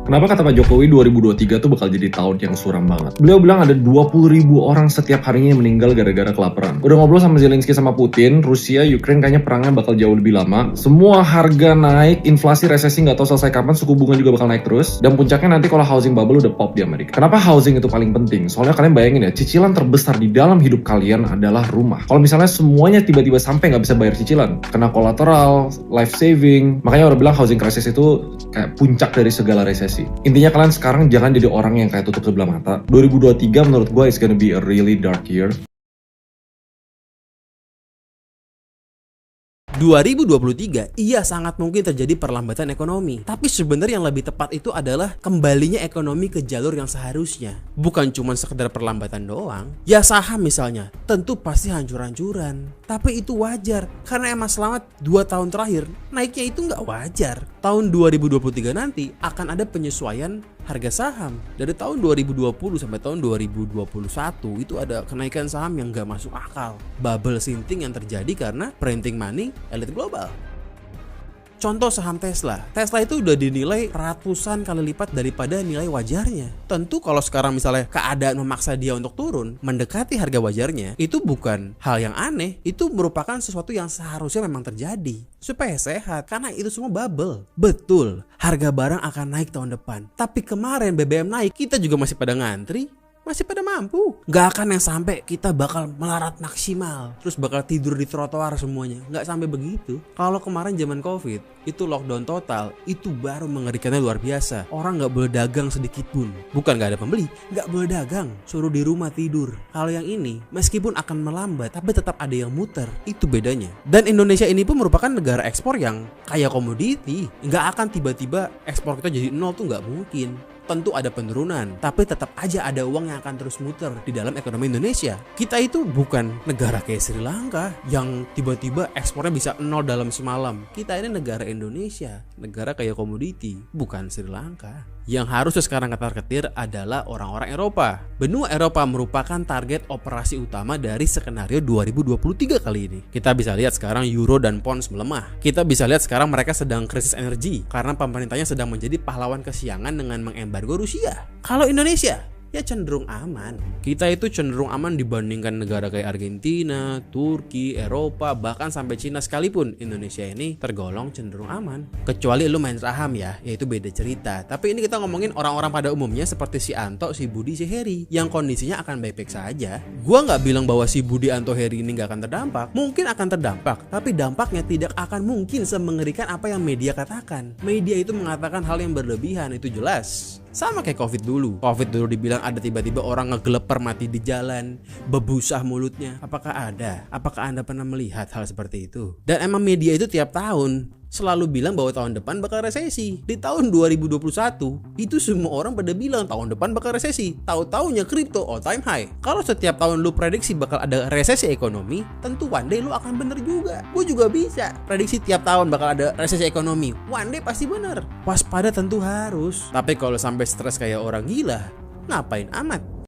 Kenapa kata Pak Jokowi 2023 tuh bakal jadi tahun yang suram banget? Beliau bilang ada 20.000 orang setiap harinya yang meninggal gara-gara kelaparan. Udah ngobrol sama Zelensky sama Putin, Rusia, Ukraine kayaknya perangnya bakal jauh lebih lama. Semua harga naik, inflasi, resesi nggak tahu selesai kapan, suku bunga juga bakal naik terus. Dan puncaknya nanti kalau housing bubble udah pop di Amerika. Kenapa housing itu paling penting? Soalnya kalian bayangin ya, cicilan terbesar di dalam hidup kalian adalah rumah. Kalau misalnya semuanya tiba-tiba sampai nggak bisa bayar cicilan, kena kolateral, life saving, makanya orang bilang housing crisis itu kayak puncak dari segala resesi. Intinya kalian sekarang jangan jadi orang yang kayak tutup sebelah mata. 2023 menurut gue is gonna be a really dark year. 2023, iya sangat mungkin terjadi perlambatan ekonomi. Tapi sebenarnya yang lebih tepat itu adalah kembalinya ekonomi ke jalur yang seharusnya. Bukan cuma sekedar perlambatan doang. Ya saham misalnya, tentu pasti hancur-hancuran. Tapi itu wajar, karena emang selama 2 tahun terakhir, naiknya itu nggak wajar. Tahun 2023 nanti akan ada penyesuaian harga saham. Dari tahun 2020 sampai tahun 2021 itu ada kenaikan saham yang nggak masuk akal. Bubble sinting yang terjadi karena printing money elit global. Contoh saham Tesla. Tesla itu udah dinilai ratusan kali lipat daripada nilai wajarnya. Tentu kalau sekarang misalnya keadaan memaksa dia untuk turun, mendekati harga wajarnya, itu bukan hal yang aneh. Itu merupakan sesuatu yang seharusnya memang terjadi. Supaya sehat, karena itu semua bubble. Betul, harga barang akan naik tahun depan. Tapi kemarin BBM naik, kita juga masih pada ngantri. Masih pada mampu. Gak akan yang sampai kita bakal melarat maksimal, terus bakal tidur di trotoar semuanya. Gak sampai begitu. Kalau kemarin zaman Covid itu lockdown total, itu baru mengerikannya luar biasa. Orang gak boleh dagang sedikit pun. Bukan gak ada pembeli, gak boleh dagang, suruh di rumah tidur. Kalau yang ini meskipun akan melambat, tapi tetap ada yang muter. Itu bedanya. Dan Indonesia ini pun merupakan negara ekspor yang kaya komoditi. Gak akan tiba-tiba ekspor kita jadi nol, tuh gak mungkin. Tentu ada penurunan, tapi tetap aja ada uang yang akan terus muter di dalam ekonomi Indonesia. Kita itu bukan negara kayak Sri Lanka yang tiba-tiba ekspornya bisa nol dalam semalam. Kita ini negara Indonesia, negara kayak komoditi, bukan Sri Lanka. Yang harus sekarang ketar-ketir adalah orang-orang Eropa. Benua Eropa merupakan target operasi utama dari skenario 2023 kali ini. Kita bisa lihat sekarang euro dan pounds melemah. Kita bisa lihat sekarang mereka sedang krisis energi karena pemerintahnya sedang menjadi pahlawan kesiangan dengan mengembargo Rusia. Kalau Indonesia, ya cenderung aman. Kita itu cenderung aman dibandingkan negara kayak Argentina, Turki, Eropa, bahkan sampai Cina sekalipun. Indonesia ini tergolong cenderung aman. Kecuali lu main saham ya itu beda cerita. Tapi ini kita ngomongin orang-orang pada umumnya seperti si Anto, si Budi, si Heri yang kondisinya akan baik-baik saja. Gua nggak bilang bahwa si Budi, Anto, Heri ini nggak akan terdampak. Mungkin akan terdampak, tapi dampaknya tidak akan mungkin semengerikan apa yang media katakan. Media itu mengatakan hal yang berlebihan, itu jelas. Sama kayak Covid dulu. Covid dulu dibilang ada tiba-tiba orang ngegeleper mati di jalan, bebusah mulutnya. Apakah ada? Apakah Anda pernah melihat hal seperti itu? Dan emang media itu tiap tahun selalu bilang bahwa tahun depan bakal resesi. Di tahun 2021 itu semua orang pada bilang tahun depan bakal resesi. Tahu-taunya kripto all time high. Kalau setiap tahun lu prediksi bakal ada resesi ekonomi, tentu one day lu akan bener juga. Gue juga bisa prediksi tiap tahun bakal ada resesi ekonomi. One day pasti bener. Waspada tentu harus. Tapi kalau sampai stres kayak orang gila, ngapain amat?